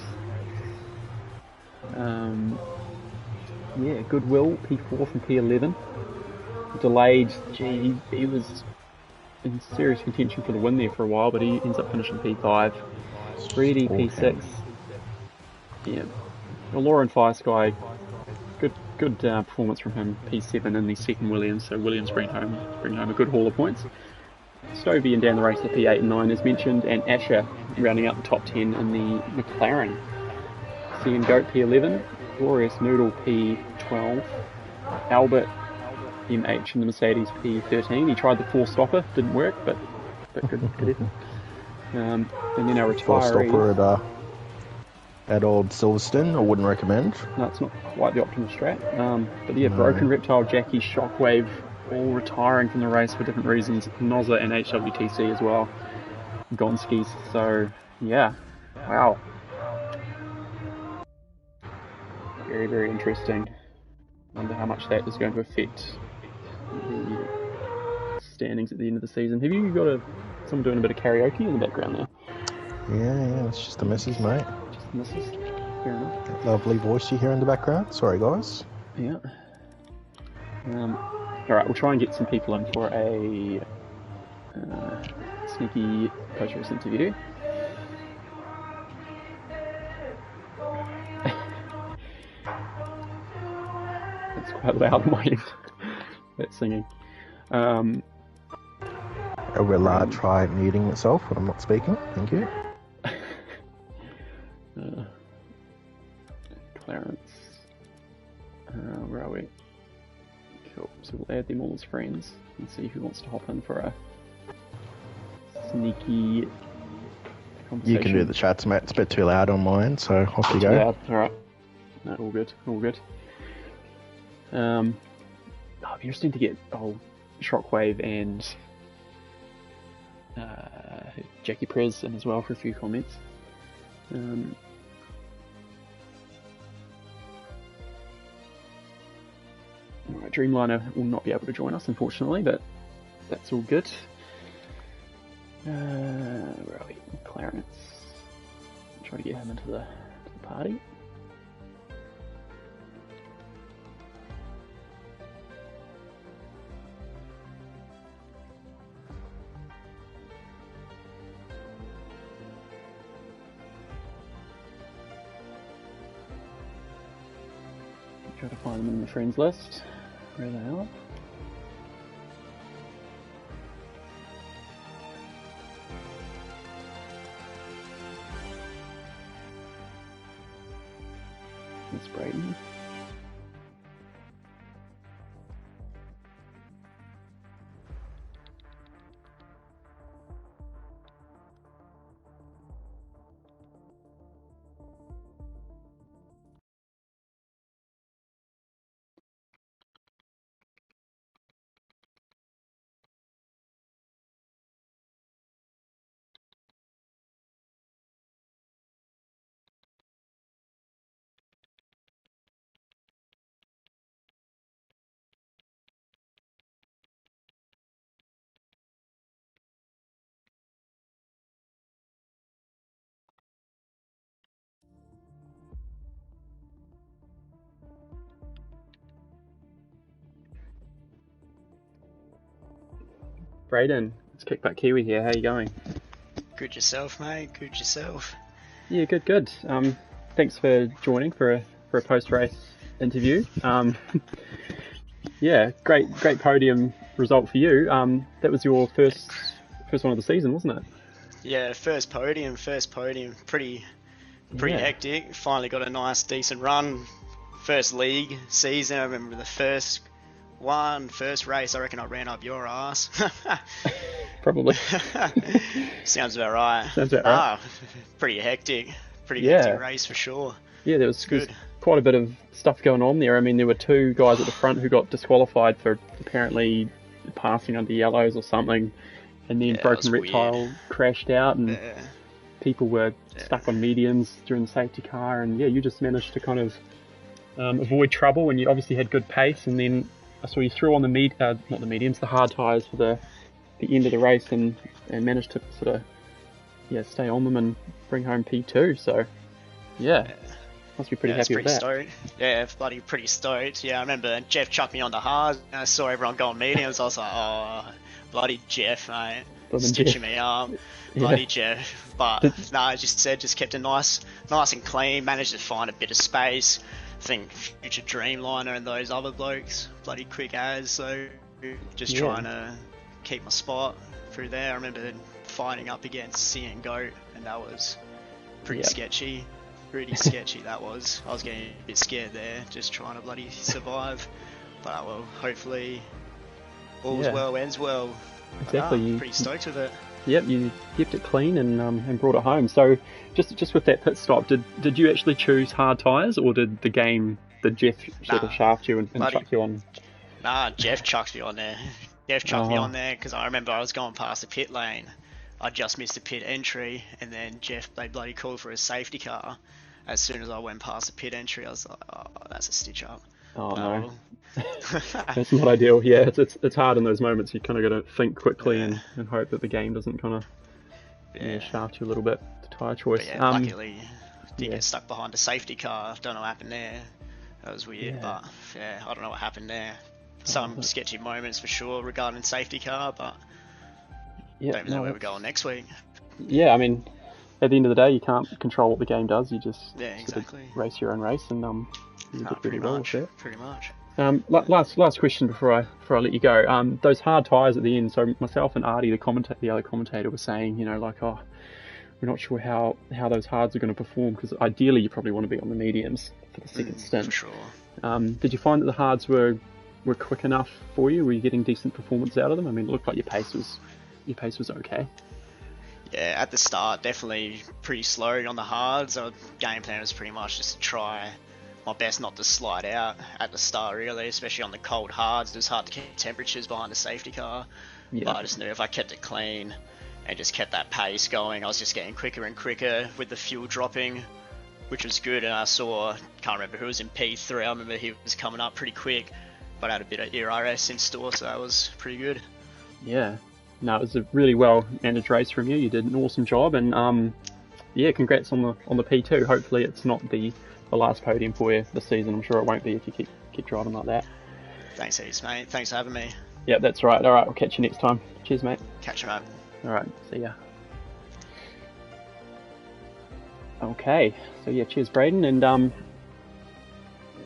Yeah, Goodwill, P4 from P11. Delayed, he was in serious contention for the win there for a while, but he ends up finishing P5. Reedy, P6. Yeah. Well, Lauren Fire Sky, good performance from him, P7 in the second Williams, so Williams bring home a good haul of points. Stovey and down the race to P8 and 9 as mentioned, and Asher rounding out the top 10 in the McLaren. Seeing Goat P11, Glorious Noodle P12, Albert MH in the Mercedes P13. He tried the 4-stopper, didn't work, but good effort. And then our retiree. 4-stopper at old Silverstone, I wouldn't recommend. No, it's not quite the optimal strat. But yeah, Broken Reptile, Jackie, Shockwave, all retiring from the race for different reasons. Nozza and HWTC as well. Gonskis. So, yeah. Wow. Very, very interesting. Wonder how much that is going to affect the standings at the end of the season. Have you got someone doing a bit of karaoke in the background there? Yeah, it's just the missus, mate. Just the missus. Fair enough. That lovely voice you hear in the background. Sorry, guys. Yeah. Alright, we'll try and get some people in for a sneaky post-race interview. It's quite loud on my end, that singing. I will try muting myself when I'm not speaking. Thank you. Clarence. Where are we? Cool. So we'll add them all as friends and see who wants to hop in for a sneaky conversation. You can do the chats, mate. It's a bit too loud on mine, so off you go. Yeah, alright. No, all good. All good. It'd be interesting to get Shockwave and Jackie Prez in as well for a few comments. Alright, Dreamliner will not be able to join us, unfortunately, but that's all good. Where are we? Clarence. Try to get him into the party. Try to find them in the friends list. Where they are. It's Brayden. Brayden, it's kickbuttkiwi here. How you going? Good yourself, mate. Good yourself. Yeah, good. Thanks for joining for a post-race interview. Yeah, great podium result for you. That was your first one of the season, wasn't it? Yeah, first podium. Pretty hectic. Finally got a nice, decent run. First league season. I remember the first race. I reckon I ran up your ass. Probably. Sounds about right. Pretty hectic. Hectic race for sure. Yeah, there was quite a bit of stuff going on there. I mean, there were two guys at the front who got disqualified for apparently passing under yellows or something, and then Broken Reptile crashed out, and people were stuck on mediums during the safety car, and you just managed to kind of avoid trouble, and you obviously had good pace, and then I saw you threw on the hard tyres for the end of the race, and managed to sort of stay on them and bring home P2. So must be pretty happy with that. Stoked. Yeah, bloody pretty stoked. Yeah, I remember Jeff chucked me on the hard, and I saw everyone going mediums. I was like, oh, bloody Jeff, mate, stitching me up, bloody Jeff. But I just kept it nice and clean. Managed to find a bit of space. I think future Dreamliner and those other blokes bloody quick as, so just trying to keep my spot through there. I remember fighting up against C and Goat, and that was pretty sketchy. Pretty sketchy that was. I was getting a bit scared there, just trying to bloody survive. But well, hopefully all's well ends well. Exactly. Pretty stoked with it. Yep, you kept it clean and brought it home. So just with that pit stop, did you actually choose hard tyres, or did Jeff sort of shaft you and chuck you on? Nah, Jeff chucked me on there. Jeff chucked me on there because I remember I was going past the pit lane. I just missed the pit entry, and then they bloody called for a safety car. As soon as I went past the pit entry, I was like, oh, that's a stitch up. Oh, no. That's not ideal. Yeah, it's hard in those moments. You kind of got to think quickly and hope that the game doesn't kind of shaft you a little bit. It's a tire choice. But luckily, did get stuck behind a safety car. Don't know what happened there. That was weird, but I don't know what happened there. Some sketchy moments for sure regarding safety car, but don't even know where we're going next week. Yeah, I mean, at the end of the day, you can't control what the game does. You just exactly. sort of race your own race, and you did really well with it. Pretty much. Last question before I let you go. Those hard tyres at the end. So myself and Ardie, the other commentator, were saying, we're not sure how those hards are going to perform, because ideally you probably want to be on the mediums for the second stint. For sure. Did you find that the hards were quick enough for you? Were you getting decent performance out of them? I mean, it looked like your pace was okay. Yeah, at the start, definitely pretty slow on the hards. Our game plan was pretty much just to try my best not to slide out at the start, really, especially on the cold hards. It was hard to keep temperatures behind a safety car. Yeah. But I just knew if I kept it clean and just kept that pace going, I was just getting quicker and quicker with the fuel dropping, which was good. And I can't remember who was in P3. I remember he was coming up pretty quick, but I had a bit of ERS in store, so that was pretty good. Yeah. No, it was a really well managed race from you. You did an awesome job, and congrats on the P2. Hopefully, it's not the last podium for you this season. I'm sure it won't be if you keep driving like that. Thanks heaps, mate. Thanks for having me. Yeah, that's right. All right, we'll catch you next time. Cheers, mate. Catch you, mate. All right, see ya. Okay, so yeah, cheers, Braden, and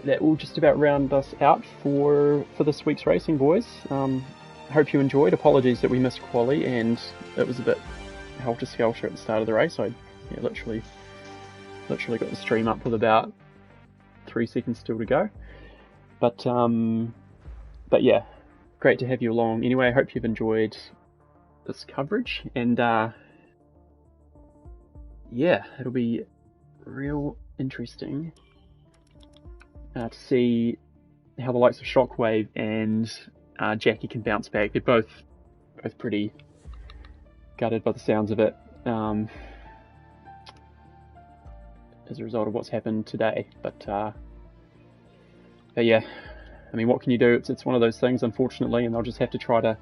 that will just about round us out for this week's racing, boys. Hope you enjoyed. Apologies that we missed quali and it was a bit helter-skelter at the start of the race. I literally got the stream up with about 3 seconds still to go. But yeah, great to have you along. Anyway, I hope you've enjoyed this coverage, and it'll be real interesting to see how the likes of Shockwave and Jackie can bounce back. They're both pretty gutted by the sounds of it, as a result of what's happened today. But yeah, I mean, what can you do? It's one of those things, unfortunately, and they'll just have to try to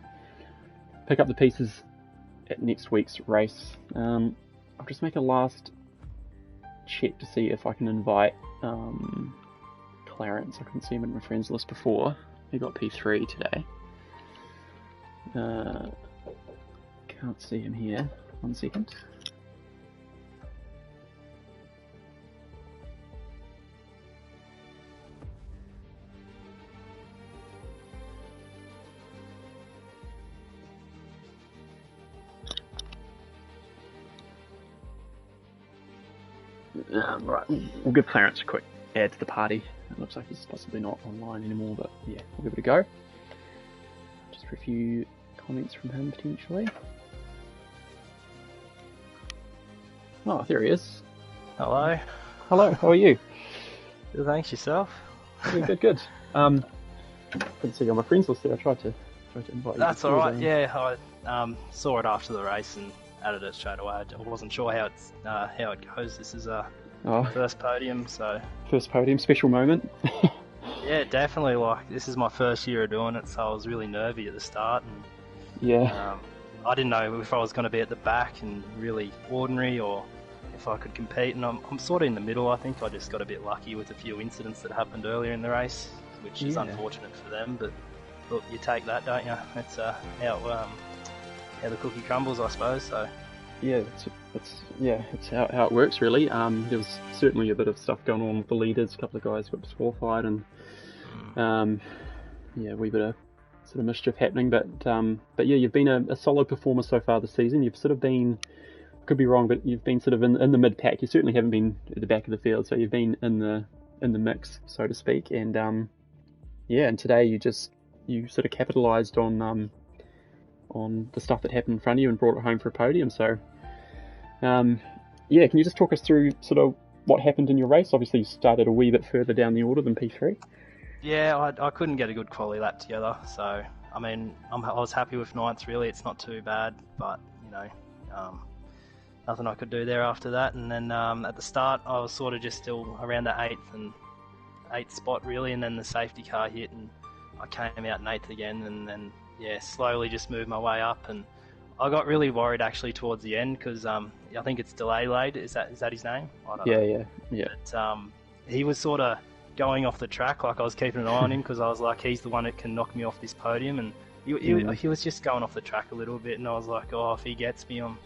pick up the pieces at next week's race. I'll just make a last check to see if I can invite Clarence. I couldn't see him in my friends list before. He got P3 today. Can't see him here. 1 second. Right, we'll give Clarence a quick add to the party. It looks like he's possibly not online anymore, but yeah, we'll give it a go. Just for a few comments from him, potentially. Oh, there he is. Hello. Hello, how are you? Good, thanks. Yourself? Yeah, good. Couldn't see you on my friends list there. I tried to invite you. That's alright, yeah. I saw it after the race and added it straight away. I wasn't sure how it goes. This is first podium, so... First podium, special moment. Yeah, definitely. Like, this is my first year of doing it, so I was really nervy at the start. And, yeah. I didn't know if I was going to be at the back and really ordinary, or if I could compete. And I'm sort of in the middle. I think I just got a bit lucky with a few incidents that happened earlier in the race, which is unfortunate for them. But look, you take that, don't you? That's how the cookie crumbles, I suppose. So. Yeah, it's how it works, really. There was certainly a bit of stuff going on with the leaders. A couple of guys got disqualified, and a wee bit of sort of mischief happening. But yeah, you've been a solid performer so far this season. You've sort of been, could be wrong, but you've been sort of in the mid pack. You certainly haven't been at the back of the field, so you've been in the mix, so to speak. And and today you sort of capitalised on the stuff that happened in front of you and brought it home for a podium. So can you just talk us through sort of what happened in your race? Obviously you started a wee bit further down the order than P3. Yeah, I couldn't get a good quality lap together, so I mean, I was happy with ninth. Really, it's not too bad, but nothing I could do there after that. And then at the start, I was sort of just still around the eighth spot really, and then the safety car hit, and I came out in eighth again, and then slowly just moved my way up. And I got really worried actually towards the end because I think it's Delay Lade. Is that his name? I don't know. Yeah. But he was sort of going off the track, like I was keeping an eye on him because I was like, he's the one that can knock me off this podium, and he was just going off the track a little bit, and I was like, oh, if he gets me, I'm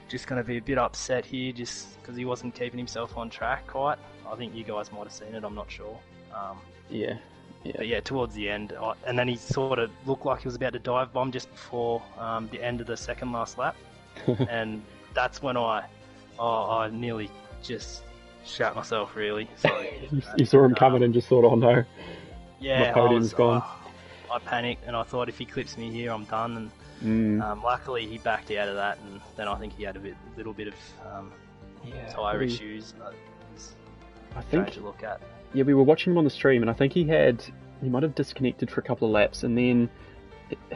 just going to be a bit upset here just because he wasn't keeping himself on track quite. I think you guys might have seen it, I'm not sure. But yeah, towards the end, and then he sort of looked like he was about to dive bomb just before the end of the second last lap, and that's when I nearly just shat myself really. So, you saw him coming and just thought, oh no, my podium's gone. I panicked and I thought if he clips me here, I'm done. And luckily he backed out of that, and then I think he had a little bit of tyre issues. I think to look at. Yeah, we were watching him on the stream, and I think he might have disconnected for a couple of laps, and then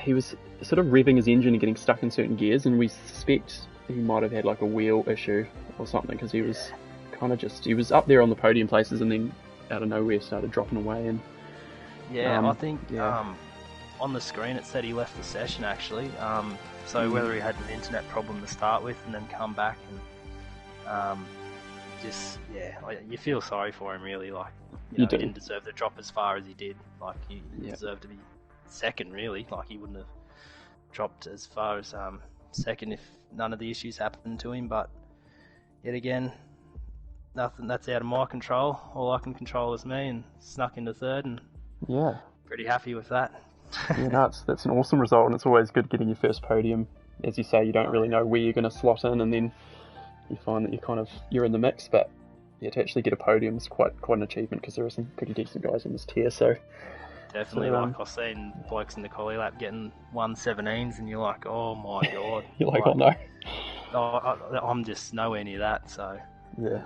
he was sort of revving his engine and getting stuck in certain gears, and we suspect he might have had like a wheel issue or something, because he was kind of he was up there on the podium places, and then out of nowhere started dropping away. And I think on the screen it said he left the session actually, so whether he had an internet problem to start with and then come back and you feel sorry for him really, like he didn't deserve to drop as far as he did, like he deserved to be second really, like he wouldn't have dropped as far as second if none of the issues happened to him. But yet again, nothing that's out of my control. All I can control is me, and snuck into third, and pretty happy with that. That's an awesome result, and it's always good getting your first podium. As you say, you don't really know where you're going to slot in, and then you find that you're in the mix. But to actually get a podium is quite an achievement, because there are some pretty decent guys in this tier. So definitely, like I've seen blokes in the quali lap getting 1:17s, and you're like, oh my god. You're like, oh no. I'm just nowhere near that. So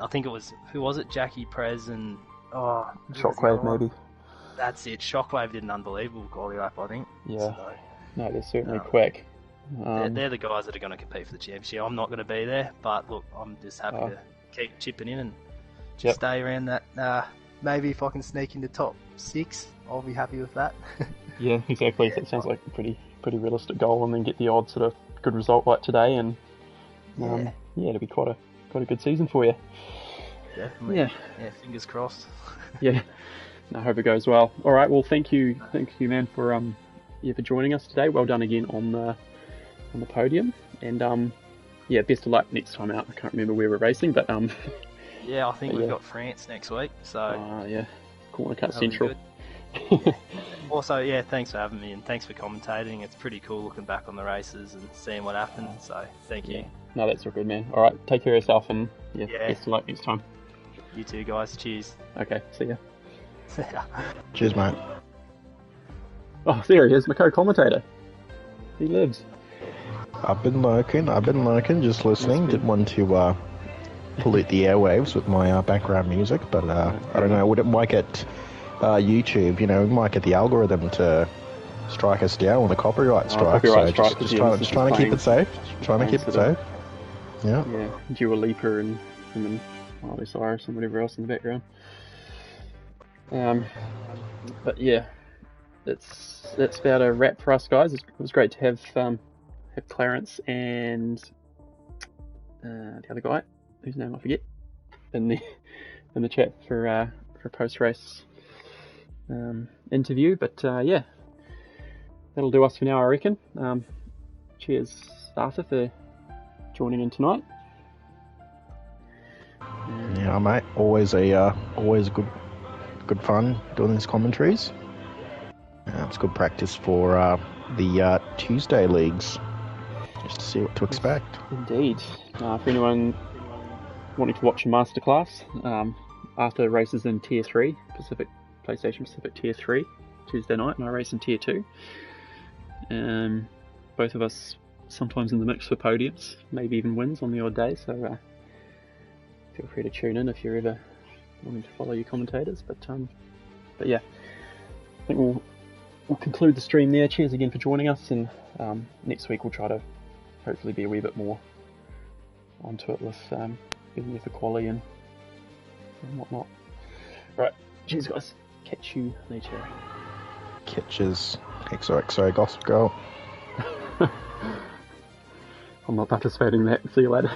I think it was, who was it? Jackie Prez and Shockwave maybe. That's it. Shockwave did an unbelievable quali lap, I think. Yeah. So, no, they're certainly quick. They're the guys that are going to compete for the championship. I'm not going to be there, but look, I'm just happy to keep chipping in and just stay around that. Maybe if I can sneak into top 6, I'll be happy with that. Yeah, exactly. That sounds like a pretty realistic goal, and then get the odd sort of good result like today, and it'll be quite a good season for you. Definitely. Yeah, fingers crossed. Yeah. I hope it goes well. All right. Well, thank you, man, for joining us today. Well done again on the podium, and best of luck next time out. I can't remember where we're racing, but I think we've got France next week. So Corner Cut Central. Also, thanks for having me, and thanks for commentating. It's pretty cool looking back on the races and seeing what happened. So thank you. No, that's all good, man. All right, take care of yourself, and best of luck next time. You too, guys. Cheers. Okay, see ya. Cheers, mate. Oh, there he is, my co-commentator. He lives. I've been lurking, just listening. Didn't want to pollute the airwaves with my background music, but I don't know, it might get YouTube, we might get the algorithm to strike us down with a copyright strike. Just trying to keep it safe. Yeah. Dua Lipa and him and Miley Cyrus and whatever else in the background. But that's about a wrap for us, guys. It was great to have Clarence and the other guy, whose name I forget, in the chat for a post race interview. But that'll do us for now, I reckon. Cheers, Arthur, for joining in tonight. Yeah, mate. Always good fun doing these commentaries. It's good practice for the Tuesday leagues, just to see what to expect. Indeed. For anyone wanting to watch a masterclass, Arthur races in Tier 3, PlayStation Pacific Tier 3, Tuesday night, and I race in Tier 2. Both of us sometimes in the mix for podiums, maybe even wins on the odd day, so feel free to tune in if you're ever wanting to follow your commentators. But I think we'll conclude the stream there. Cheers again for joining us, and next week we'll try to hopefully be a wee bit more onto it with getting with the quali and whatnot. Right, cheers guys. Catch you later. Catches. XOXO Gossip Girl. I'm not participating in that. See you later.